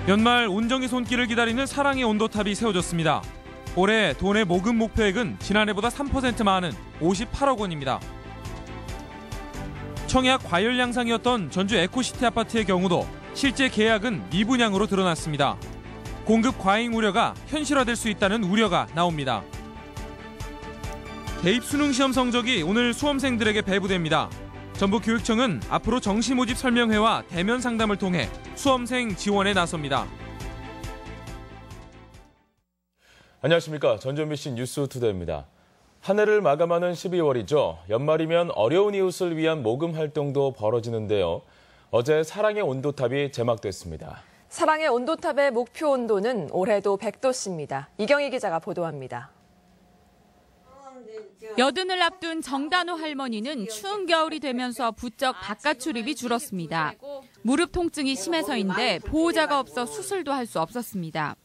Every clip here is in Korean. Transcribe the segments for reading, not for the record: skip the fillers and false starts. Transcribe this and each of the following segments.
연말 온정의 손길을 기다리는 사랑의 온도탑이 세워졌습니다. 올해 도내 모금 목표액은 지난해보다 3% 많은 58억 원입니다. 청약 과열 양상이었던 전주 에코시티 아파트의 경우도 실제 계약은 미분양으로 드러났습니다. 공급 과잉 우려가 현실화될 수 있다는 우려가 나옵니다. 대입 수능 시험 성적이 오늘 수험생들에게 배부됩니다. 전북교육청은 앞으로 정시 모집 설명회와 대면 상담을 통해 수험생 지원에 나섭니다. 안녕하십니까. 전주 MBC 뉴스투데이입니다. 한 해를 마감하는 12월이죠. 연말이면 어려운 이웃을 위한 모금 활동도 벌어지는데요. 어제 사랑의 온도탑이 제막됐습니다. 사랑의 온도탑의 목표 온도는 올해도 100도씨입니다. 이경희 기자가 보도합니다. 여든을 앞둔 정단호 할머니는 추운 겨울이 되면서 부쩍 바깥 출입이 줄었습니다. 무릎 통증이 심해서인데 보호자가 없어 수술도 할 수 없었습니다.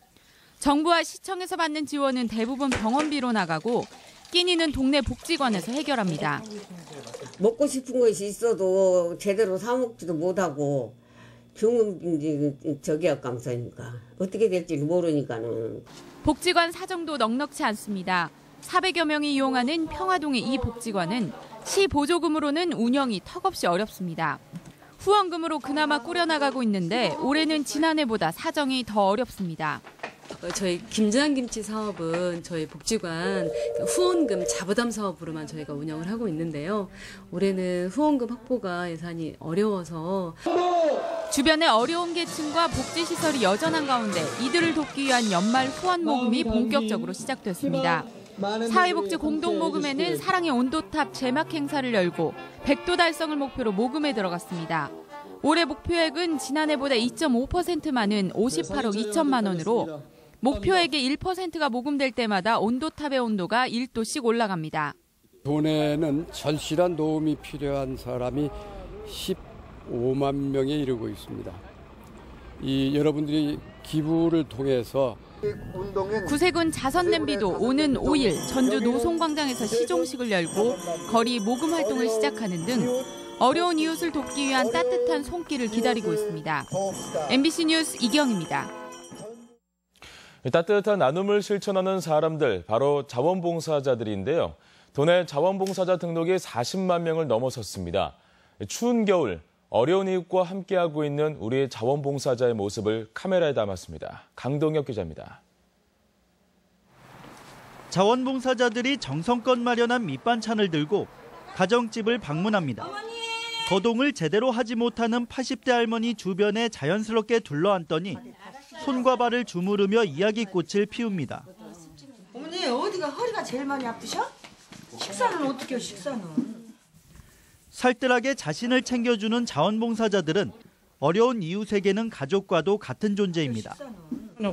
정부와 시청에서 받는 지원은 대부분 병원비로 나가고 끼니는 동네 복지관에서 해결합니다. 먹고 싶은 것이 있어도 제대로 사 먹지도 못하고 병원비 저기야 감사니까 어떻게 될지 모르니까는. 복지관 사정도 넉넉치 않습니다. 400여 명이 이용하는 평화동의 이 복지관은 시 보조금으로는 운영이 턱없이 어렵습니다. 후원금으로 그나마 꾸려나가고 있는데 올해는 지난해보다 사정이 더 어렵습니다. 저희 김장김치 사업은 저희 복지관 후원금 자부담 사업으로만 저희가 운영을 하고 있는데요. 올해는 후원금 확보가 예산이 어려워서 주변의 어려운 계층과 복지시설이 여전한 가운데 이들을 돕기 위한 연말 후원 모금이 본격적으로 시작됐습니다. 사회복지 공동모금에는 사랑의 온도탑 제막 행사를 열고 100도 달성을 목표로 모금에 들어갔습니다. 올해 목표액은 지난해보다 2.5% 많은 58억 2천만 원으로 목표액의 1%가 모금될 때마다 온도탑의 온도가 1도씩 올라갑니다. 도내는 절실한 도움이 필요한 사람이 15만 명에 이르고 있습니다. 여러분들이 기부를 통해서 구세군 자선냄비도 오는 5일 전주 노송광장에서 시종식을 열고 거리 모금 활동을 시작하는 등 어려운 이웃을 돕기 위한 따뜻한 손길을 기다리고 있습니다. MBC 뉴스 이경입니다. 따뜻한 나눔을 실천하는 사람들, 바로 자원봉사자들인데요. 도내 자원봉사자 등록이 40만 명을 넘어섰습니다. 추운 겨울, 어려운 이웃과 함께하고 있는 우리 자원봉사자의 모습을 카메라에 담았습니다. 강동혁 기자입니다. 자원봉사자들이 정성껏 마련한 밑반찬을 들고 가정집을 방문합니다. 거동을 제대로 하지 못하는 80대 할머니 주변에 자연스럽게 둘러앉더니 손과 발을 주무르며 이야기꽃을 피웁니다. 어머니 어디가 허리가 제일 많이 아프셔? 식사는 어떻게 해요, 식사는? 살뜰하게 자신을 챙겨주는 자원봉사자들은 어려운 이웃에게는 가족과도 같은 존재입니다.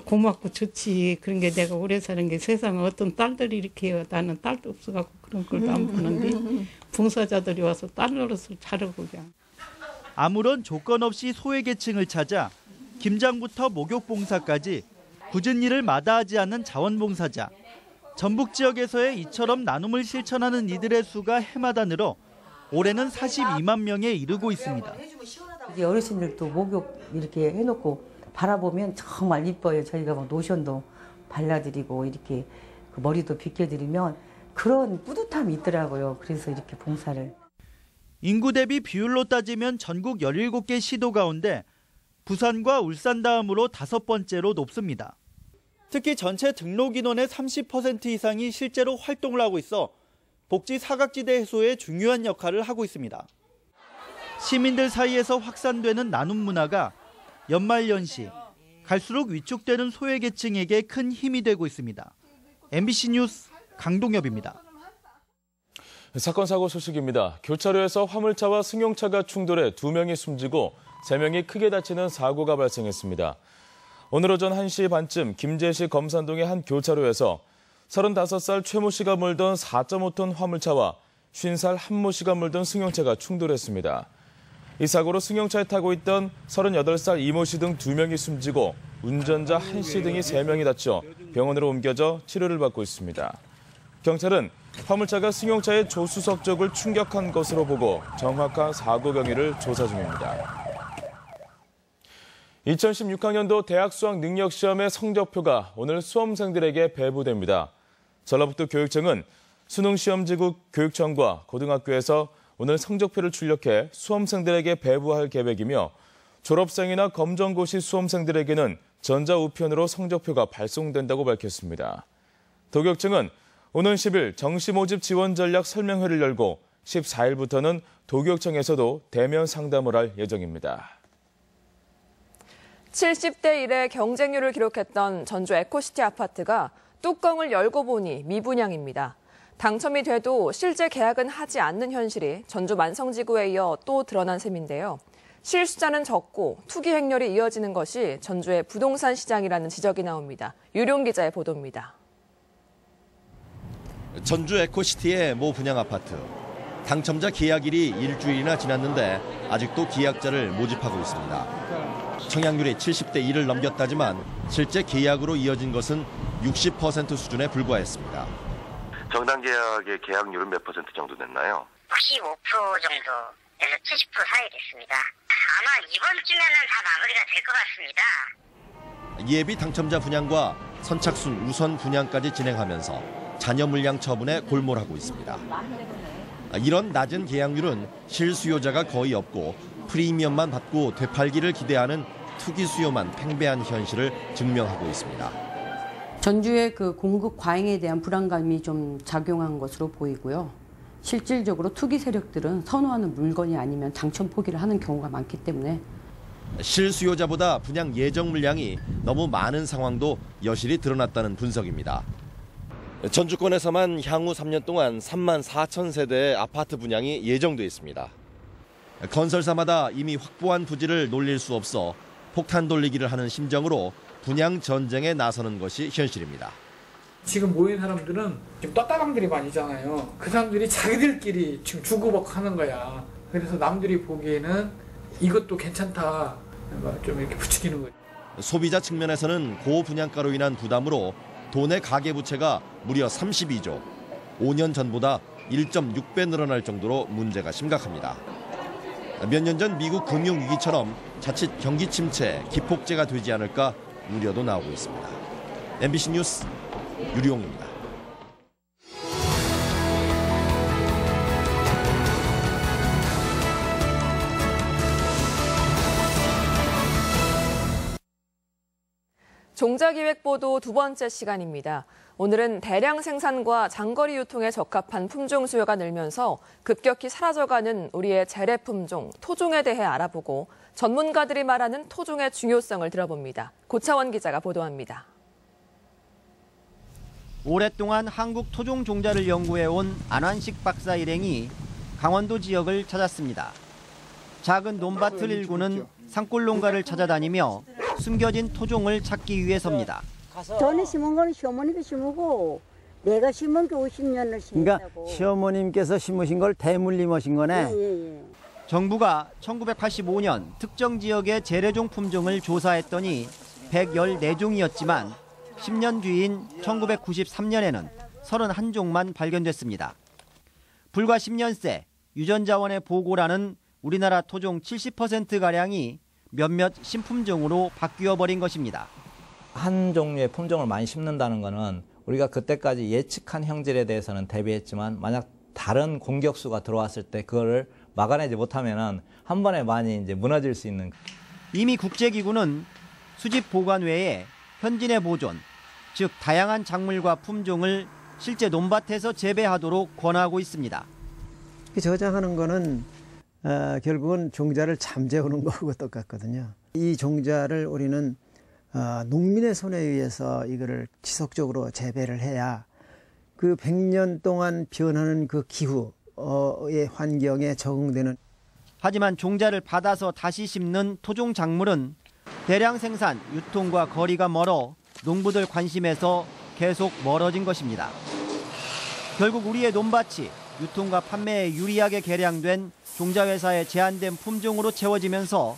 고맙고 좋지. 그런 게 내가 오래 사는 게 세상에 어떤 딸들이 이렇게 해요. 나는 딸도 없어갖고 그런 걸 안 보는데 봉사자들이 와서 딸 노릇을 잘하고 그냥. 아무런 조건 없이 소외계층을 찾아 김장부터 목욕봉사까지 굳은 일을 마다하지 않는 자원봉사자. 전북 지역에서의 이처럼 나눔을 실천하는 이들의 수가 해마다 늘어 올해는 42만 명에 이르고 있습니다. 어르신들도 목욕 이렇게 해놓고 바라보면 정말 이뻐요. 저희가 막 로션도 발라드리고 이렇게 그 머리도 빗겨드리면 그런 뿌듯함이 있더라고요. 그래서 이렇게 봉사를. 인구 대비 비율로 따지면 전국 17개 시도 가운데 부산과 울산 다음으로 5번째로 높습니다. 특히 전체 등록 인원의 30% 이상이 실제로 활동을 하고 있어 복지 사각지대 해소에 중요한 역할을 하고 있습니다. 시민들 사이에서 확산되는 나눔 문화가 연말연시 갈수록 위축되는 소외계층에게 큰 힘이 되고 있습니다. MBC 뉴스 강동엽입니다. 사건 사고 소식입니다. 교차로에서 화물차와 승용차가 충돌해 2명이 숨지고 3명이 크게 다치는 사고가 발생했습니다. 오늘 오전 1시 반쯤 김제시 검산동의 한 교차로에서 35살 최모 씨가 몰던 4.5톤 화물차와 50살 한모 씨가 몰던 승용차가 충돌했습니다. 이 사고로 승용차에 타고 있던 38살 이모 씨 등 2명이 숨지고 운전자 한 씨 등이 3명이 다쳐 병원으로 옮겨져 치료를 받고 있습니다. 경찰은 화물차가 승용차의 조수석 쪽을 충격한 것으로 보고 정확한 사고 경위를 조사 중입니다. 2016학년도 대학 수학 능력 시험의 성적표가 오늘 수험생들에게 배부됩니다. 전라북도 교육청은 수능시험지국 교육청과 고등학교에서 오늘 성적표를 출력해 수험생들에게 배부할 계획이며 졸업생이나 검정고시 수험생들에게는 전자우편으로 성적표가 발송된다고 밝혔습니다. 도교육청은 오는 10일 정시모집 지원 전략 설명회를 열고 14일부터는 도교육청에서도 대면 상담을 할 예정입니다. 70대 1의 경쟁률을 기록했던 전주 에코시티 아파트가 뚜껑을 열고 보니 미분양입니다. 당첨이 돼도 실제 계약은 하지 않는 현실이 전주 만성지구에 이어 또 드러난 셈인데요. 실수자는 적고 투기 행렬이 이어지는 것이 전주의 부동산 시장이라는 지적이 나옵니다. 유룡 기자의 보도입니다. 전주 에코시티의 모 분양 아파트. 당첨자 계약일이 일주일이나 지났는데 아직도 계약자를 모집하고 있습니다. 청약률이 70대 1을 넘겼다지만 실제 계약으로 이어진 것은 60% 수준에 불과했습니다. 정당 계약의 계약률은 몇 % 정도 됐나요? 95% 정도에서 70% 사이 됐습니다. 아마 이번 주면은 다 마무리가 될 것 같습니다. 예비 당첨자 분양과 선착순 우선 분양까지 진행하면서 잔여 물량 처분에 골몰하고 있습니다. 이런 낮은 계약률은 실수요자가 거의 없고 프리미엄만 받고 되팔기를 기대하는 투기 수요만 팽배한 현실을 증명하고 있습니다. 전주의 그 공급 과잉에 대한 불안감이 좀 작용한 것으로 보이고요. 실질적으로 투기 세력들은 선호하는 물건이 아니면 당첨 포기를 하는 경우가 많기 때문에 실수요자보다 분양 예정 물량이 너무 많은 상황도 여실히 드러났다는 분석입니다. 전주권에서만 향후 3년 동안 3만 4천 세대의 아파트 분양이 예정돼 있습니다. 건설사마다 이미 확보한 부지를 놀릴 수 없어 폭탄 돌리기를 하는 심정으로 분양 전쟁에 나서는 것이 현실입니다. 지금 모인 사람들은 지금 떴다방들이 많이잖아요. 그 사람들이 자기들끼리 지금 주고받고 하는 거야. 그래서 남들이 보기에는 이것도 괜찮다 좀 이렇게 부추기는 거죠. 소비자 측면에서는 고분양가로 인한 부담으로 도내 가계부채가 무려 32조, 5년 전보다 1.6배 늘어날 정도로 문제가 심각합니다. 몇 년 전 미국 금융위기처럼 자칫 경기 침체, 기폭제가 되지 않을까 우려도 나오고 있습니다. MBC 뉴스 유리용입니다. 종자기획보도 두 번째 시간입니다. 오늘은 대량 생산과 장거리 유통에 적합한 품종 수요가 늘면서 급격히 사라져가는 우리의 재래 품종, 토종에 대해 알아보고 전문가들이 말하는 토종의 중요성을 들어봅니다. 고차원 기자가 보도합니다. 오랫동안 한국 토종 종자를 연구해온 안환식 박사 일행이 강원도 지역을 찾았습니다. 작은 논밭을 일구는 산골농가를 찾아다니며 숨겨진 토종을 찾기 위해서입니다. 전에 심은 거는 시어머니가 심고 내가 심은 게 50년을 심었다고. 그러니까 시어머님께서 심으신 걸 대물림하신 거네. 예. 정부가 1985년 특정 지역의 재래종 품종을 조사했더니 114종이었지만 10년 뒤인 1993년에는 31종만 발견됐습니다. 불과 10년 새 유전자원의 보고라는 우리나라 토종 70%가량이 몇몇 신품종으로 바뀌어버린 것입니다. 한 종류의 품종을 많이 심는다는 것은 우리가 그때까지 예측한 형질에 대해서는 대비했지만 만약 다른 공격수가 들어왔을 때 그거를 막아내지 못하면 한 번에 많이 이제 무너질 수 있는. 이미 국제기구는 수집 보관 외에 현진의 보존, 즉 다양한 작물과 품종을 실제 논밭에서 재배하도록 권하고 있습니다. 저장하는 거는 결국은 종자를 잠재우는 거하고 똑같거든요. 이 종자를 우리는 농민의 손에 의해서 이거를 지속적으로 재배를 해야 그 100년 동안 변하는 그 기후의 환경에 적응되는. 하지만 종자를 받아서 다시 심는 토종 작물은 대량 생산, 유통과 거리가 멀어 농부들 관심에서 계속 멀어진 것입니다. 결국 우리의 논밭이 유통과 판매에 유리하게 개량된 종자회사의 제한된 품종으로 채워지면서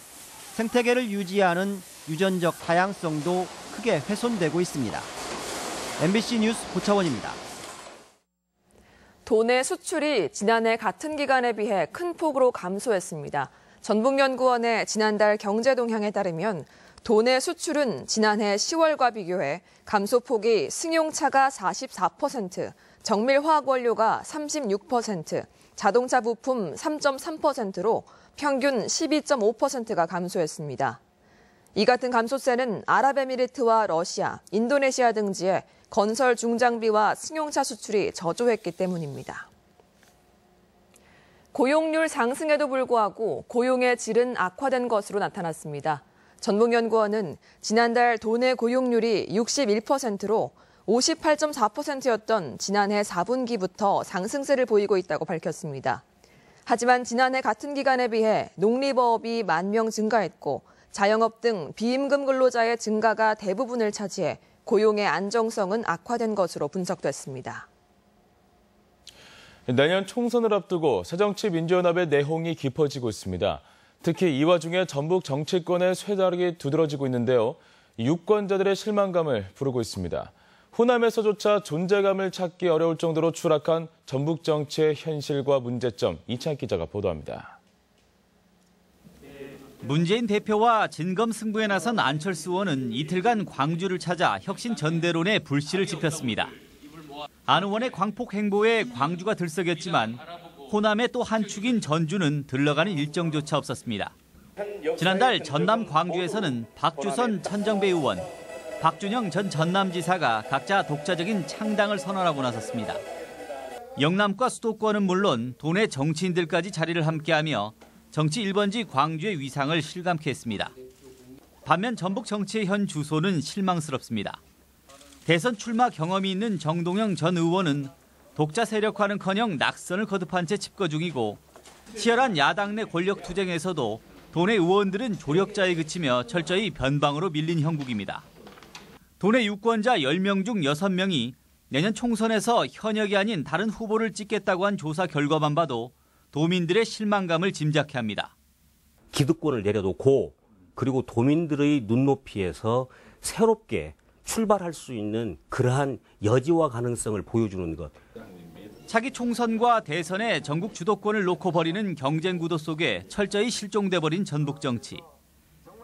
생태계를 유지하는 유전적 다양성도 크게 훼손되고 있습니다. MBC 뉴스 고차원입니다. 도내 수출이 지난해 같은 기간에 비해 큰 폭으로 감소했습니다. 전북연구원의 지난달 경제동향에 따르면 도내 수출은 지난해 10월과 비교해 감소폭이 승용차가 44%, 정밀화학원료가 36%, 자동차 부품 3.3%로 평균 12.5%가 감소했습니다. 이 같은 감소세는 아랍에미리트와 러시아, 인도네시아 등지에 건설 중장비와 승용차 수출이 저조했기 때문입니다. 고용률 상승에도 불구하고 고용의 질은 악화된 것으로 나타났습니다. 전북연구원은 지난달 도내 고용률이 61%로 58.4%였던 지난해 4분기부터 상승세를 보이고 있다고 밝혔습니다. 하지만 지난해 같은 기간에 비해 농립어업이 10,000명 증가했고 자영업 등 비임금 근로자의 증가가 대부분을 차지해 고용의 안정성은 악화된 것으로 분석됐습니다. 내년 총선을 앞두고 새정치민주연합의 내홍이 깊어지고 있습니다. 특히 이 와중에 전북 정치권의 쇠락이 두드러지고 있는데요. 유권자들의 실망감을 부르고 있습니다. 호남에서조차 존재감을 찾기 어려울 정도로 추락한 전북 정치의 현실과 문제점, 이찬 기자가 보도합니다. 문재인 대표와 진검승부에 나선 안철수 의원은 이틀간 광주를 찾아 혁신 전대론에 불씨를 지폈습니다. 안 의원의 광폭 행보에 광주가 들썩였지만 호남의 또 한 축인 전주는 들러가는 일정조차 없었습니다. 지난달 전남 광주에서는 박주선 천정배 의원, 박준영 전 전남지사가 각자 독자적인 창당을 선언하고 나섰습니다. 영남과 수도권은 물론 도내 정치인들까지 자리를 함께하며 정치 1번지 광주의 위상을 실감케 했습니다. 반면 전북 정치의 현 주소는 실망스럽습니다. 대선 출마 경험이 있는 정동영 전 의원은 독자 세력화는커녕 낙선을 거듭한 채 집거 중이고 치열한 야당 내 권력 투쟁에서도 도내 의원들은 조력자에 그치며 철저히 변방으로 밀린 형국입니다. 도내 유권자 10명 중 6명이 내년 총선에서 현역이 아닌 다른 후보를 찍겠다고 한 조사 결과만 봐도 도민들의 실망감을 짐작케 합니다. 기득권을 내려놓고 그리고 도민들의 눈높이에서 새롭게 출발할 수 있는 그러한 여지와 가능성을 보여주는 것. 차기 총선과 대선의 전국 주도권을 놓고 벌이는 경쟁 구도 속에 철저히 실종돼 버린 전북 정치.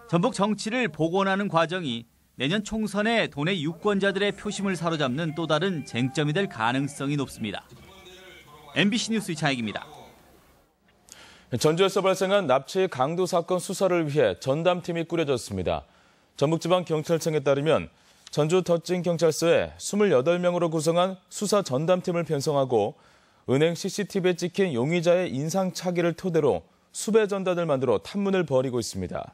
전북 정치를 복원하는 과정이 내년 총선에 도내 유권자들의 표심을 사로잡는 또 다른 쟁점이 될 가능성이 높습니다. MBC 뉴스 이창익입니다. 전주에서 발생한 납치 강도 사건 수사를 위해 전담팀이 꾸려졌습니다. 전북지방경찰청에 따르면 전주 덧진경찰서에 28명으로 구성한 수사 전담팀을 편성하고 은행 CCTV에 찍힌 용의자의 인상착의를 토대로 수배 전단을 만들어 탐문을 벌이고 있습니다.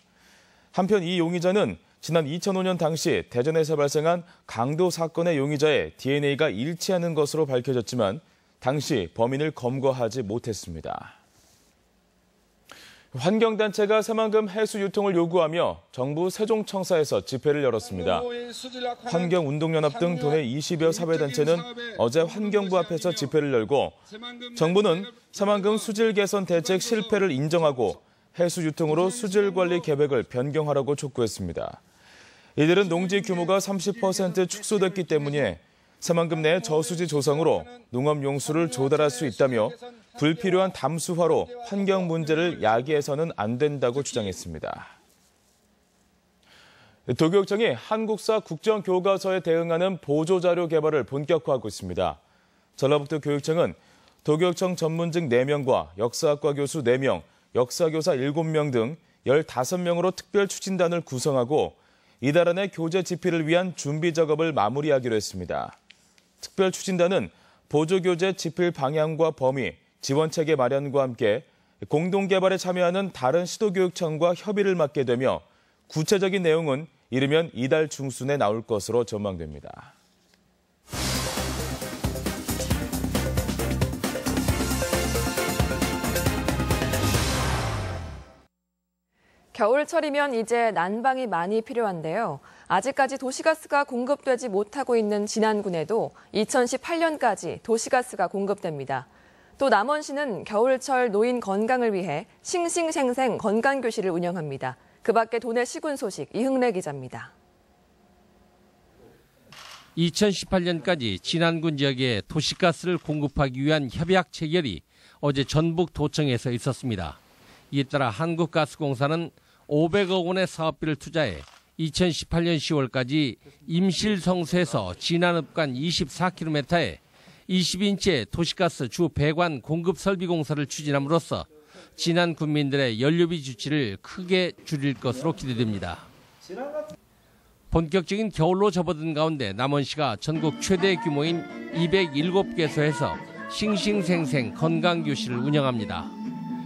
한편 이 용의자는 지난 2005년 당시 대전에서 발생한 강도 사건의 용의자의 DNA가 일치하는 것으로 밝혀졌지만 당시 범인을 검거하지 못했습니다. 환경단체가 새만금 해수 유통을 요구하며 정부 세종청사에서 집회를 열었습니다. 환경운동연합 등 도내 20여 사회단체는 어제 환경부 앞에서 집회를 열고 정부는 새만금 수질 개선 대책 실패를 인정하고 해수 유통으로 수질 관리 계획을 변경하라고 촉구했습니다. 이들은 농지 규모가 30% 축소됐기 때문에 새만금 내 저수지 조성으로 농업용수를 조달할 수 있다며 불필요한 담수화로 환경 문제를 야기해서는 안 된다고 주장했습니다. 도교육청이 한국사 국정교과서에 대응하는 보조자료 개발을 본격화하고 있습니다. 전라북도 교육청은 도교육청 전문직 4명과 역사학과 교수 4명, 역사교사 7명 등 15명으로 특별 추진단을 구성하고 이달 안에 교재 집필을 위한 준비 작업을 마무리하기로 했습니다. 특별 추진단은 보조교재 집필 방향과 범위, 지원체계 마련과 함께 공동개발에 참여하는 다른 시도교육청과 협의를 맡게 되며 구체적인 내용은 이르면 이달 중순에 나올 것으로 전망됩니다. 겨울철이면 이제 난방이 많이 필요한데요. 아직까지 도시가스가 공급되지 못하고 있는 진안군에도 2018년까지 도시가스가 공급됩니다. 또 남원시는 겨울철 노인 건강을 위해 싱싱생생 건강교실을 운영합니다. 그 밖에 도내 시군 소식 이흥래 기자입니다. 2018년까지 진안군 지역에 도시가스를 공급하기 위한 협약 체결이 어제 전북도청에서 있었습니다. 이에 따라 한국가스공사는 500억 원의 사업비를 투자해 2018년 10월까지 임실성수에서 진안읍간 24km에 20인치의 도시가스 주 배관 공급 설비 공사를 추진함으로써 진안 군민들의 연료비 지출을 크게 줄일 것으로 기대됩니다. 본격적인 겨울로 접어든 가운데 남원시가 전국 최대 규모인 207개소에서 싱싱생생 건강교실을 운영합니다.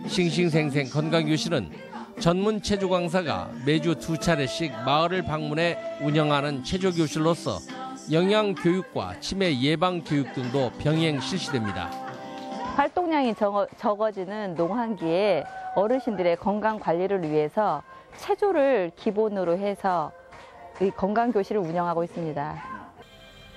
싱싱생생 건강교실은 전문 체조 강사가 매주 2차례씩 마을을 방문해 운영하는 체조교실로서 영양교육과 치매 예방교육 등도 병행 실시됩니다. 활동량이 적어지는 농한기에 어르신들의 건강 관리를 위해서 체조를 기본으로 해서 이 건강교실을 운영하고 있습니다.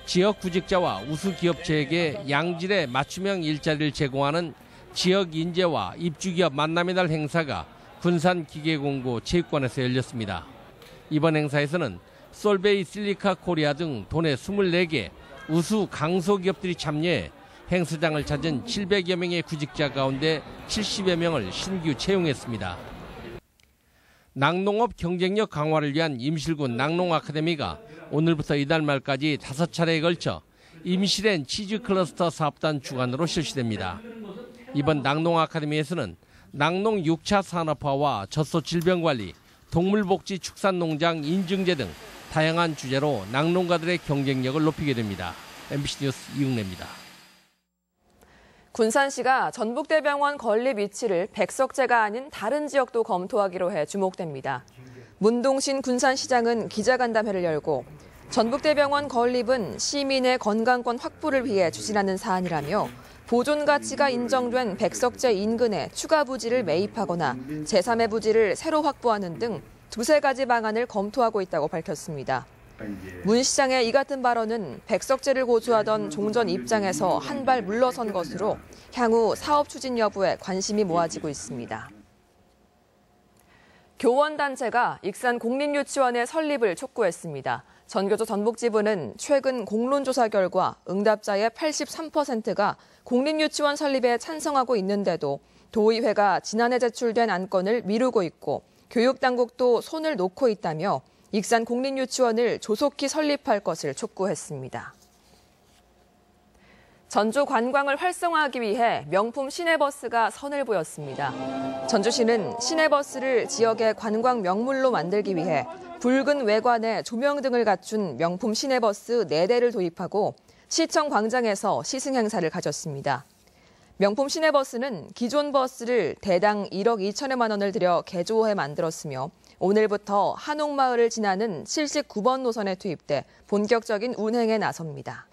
지역 구직자와 우수기업체에게 양질의 맞춤형 일자리를 제공하는 지역 인재와 입주기업 만남의 날 행사가 군산기계공고 체육관에서 열렸습니다. 이번 행사에서는 솔베이 실리카 코리아 등 도내 24개 우수 강소기업들이 참여해 행사장을 찾은 700여 명의 구직자 가운데 70여 명을 신규 채용했습니다. 낙농업 경쟁력 강화를 위한 임실군 낙농아카데미가 오늘부터 이달 말까지 5차례에 걸쳐 임실엔 치즈클러스터 사업단 주관으로 실시됩니다. 이번 낙농아카데미에서는 낙농 6차 산업화와 젖소 질병관리, 동물복지 축산농장 인증제 등 다양한 주제로 낙농가들의 경쟁력을 높이게 됩니다. MBC 뉴스 이응래입니다. 군산시가 전북대병원 건립 위치를 백석제가 아닌 다른 지역도 검토하기로 해 주목됩니다. 문동신 군산시장은 기자간담회를 열고 전북대병원 건립은 시민의 건강권 확보를 위해 추진하는 사안이라며 보존 가치가 인정된 백석제 인근에 추가 부지를 매입하거나 제3의 부지를 새로 확보하는 등 두세 가지 방안을 검토하고 있다고 밝혔습니다. 문 시장의 이 같은 발언은 백석제를 고수하던 종전 입장에서 한 발 물러선 것으로 향후 사업 추진 여부에 관심이 모아지고 있습니다. 교원단체가 익산 공립유치원의 설립을 촉구했습니다. 전교조 전북지부는 최근 공론조사 결과 응답자의 83%가 공립유치원 설립에 찬성하고 있는데도 도의회가 지난해 제출된 안건을 미루고 있고 교육당국도 손을 놓고 있다며 익산 공립유치원을 조속히 설립할 것을 촉구했습니다. 전주 관광을 활성화하기 위해 명품 시내버스가 선을 보였습니다. 전주시는 시내버스를 지역의 관광 명물로 만들기 위해 붉은 외관에 조명 등을 갖춘 명품 시내버스 4대를 도입하고 시청 광장에서 시승 행사를 가졌습니다. 명품 시내버스는 기존 버스를 대당 1억 2천여만 원을 들여 개조해 만들었으며 오늘부터 한옥마을을 지나는 79번 노선에 투입돼 본격적인 운행에 나섭니다.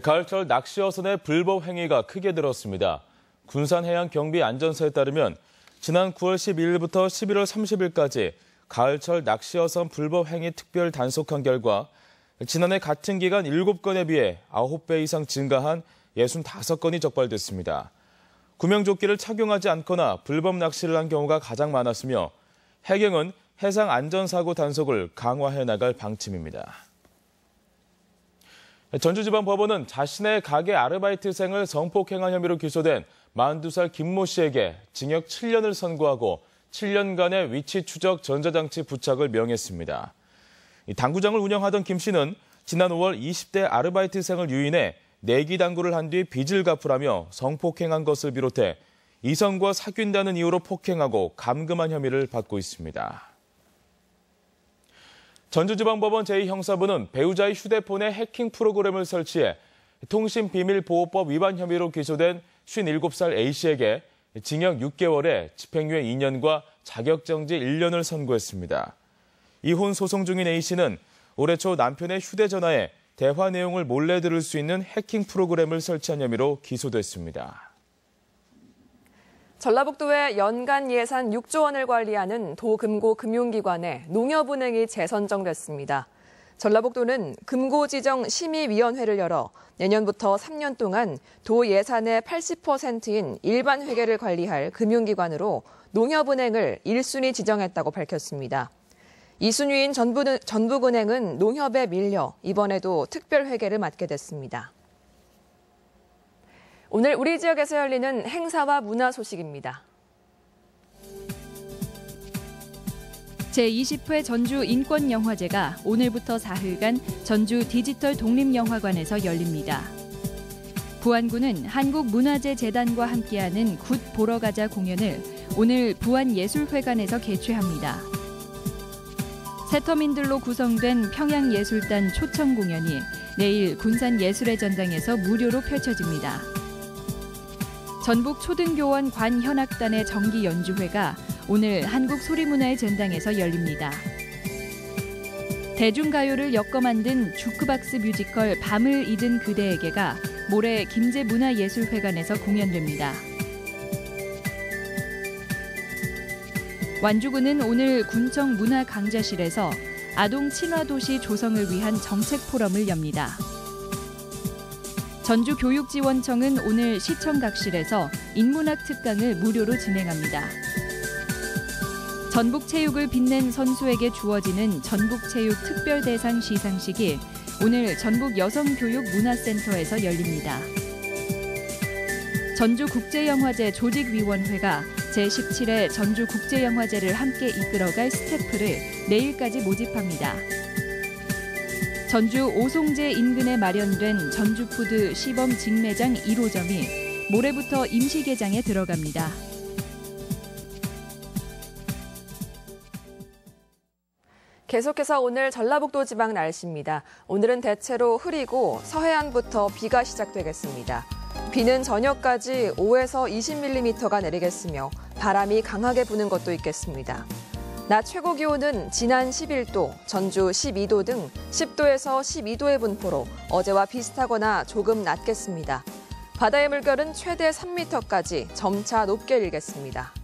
가을철 낚시어선의 불법 행위가 크게 늘었습니다. 군산해양경비안전서에 따르면 지난 9월 12일부터 11월 30일까지 가을철 낚시어선 불법 행위 특별 단속한 결과 지난해 같은 기간 7건에 비해 9배 이상 증가한 65건이 적발됐습니다. 구명조끼를 착용하지 않거나 불법 낚시를 한 경우가 가장 많았으며 해경은 해상 안전사고 단속을 강화해 나갈 방침입니다. 전주지방법원은 자신의 가게 아르바이트생을 성폭행한 혐의로 기소된 42살 김모 씨에게 징역 7년을 선고하고 7년간의 위치 추적 전자장치 부착을 명했습니다. 당구장을 운영하던 김 씨는 지난 5월 20대 아르바이트생을 유인해 내기 당구를 한 뒤 빚을 갚으라며 성폭행한 것을 비롯해 이성과 사귄다는 이유로 폭행하고 감금한 혐의를 받고 있습니다. 전주지방법원 제2형사부는 배우자의 휴대폰에 해킹 프로그램을 설치해 통신비밀보호법 위반 혐의로 기소된 57살 A씨에게 징역 6개월에 집행유예 2년과 자격정지 1년을 선고했습니다. 이혼 소송 중인 A씨는 올해 초 남편의 휴대전화에 대화 내용을 몰래 들을 수 있는 해킹 프로그램을 설치한 혐의로 기소됐습니다. 전라북도의 연간 예산 6조 원을 관리하는 도금고 금융기관에 농협은행이 재선정됐습니다. 전라북도는 금고지정 심의위원회를 열어 내년부터 3년 동안 도 예산의 80%인 일반 회계를 관리할 금융기관으로 농협은행을 1순위 지정했다고 밝혔습니다. 2순위인 전북은행은 농협에 밀려 이번에도 특별회계를 맡게 됐습니다. 오늘 우리 지역에서 열리는 행사와 문화 소식입니다. 제20회 전주 인권영화제가 오늘부터 사흘간 전주 디지털 독립영화관에서 열립니다. 부안구는 한국문화재재단과 함께하는 굿 보러 가자 공연을 오늘 부안예술회관에서 개최합니다. 새터민들로 구성된 평양예술단 초청 공연이 내일 군산예술의 전당에서 무료로 펼쳐집니다. 전북 초등교원 관현악단의 정기 연주회가 오늘 한국소리문화의 전당에서 열립니다. 대중가요를 엮어 만든 주크박스 뮤지컬 밤을 잊은 그대에게가 모레 김제문화예술회관에서 공연됩니다. 완주군은 오늘 군청 문화강좌실에서 아동 친화도시 조성을 위한 정책 포럼을 엽니다. 전주교육지원청은 오늘 시청각실에서 인문학 특강을 무료로 진행합니다. 전북체육을 빛낸 선수에게 주어지는 전북체육 특별대상 시상식이 오늘 전북여성교육문화센터에서 열립니다. 전주국제영화제 조직위원회가 제17회 전주국제영화제를 함께 이끌어갈 스태프를 내일까지 모집합니다. 전주 오송제 인근에 마련된 전주푸드 시범 직매장 1호점이 모레부터 임시 개장에 들어갑니다. 계속해서 오늘 전라북도 지방 날씨입니다. 오늘은 대체로 흐리고 서해안부터 비가 시작되겠습니다. 비는 저녁까지 5에서 20mm가 내리겠으며 바람이 강하게 부는 것도 있겠습니다. 낮 최고 기온은 진안 11도, 전주 12도 등 10도에서 12도의 분포로 어제와 비슷하거나 조금 낮겠습니다. 바다의 물결은 최대 3m까지 점차 높게 일겠습니다.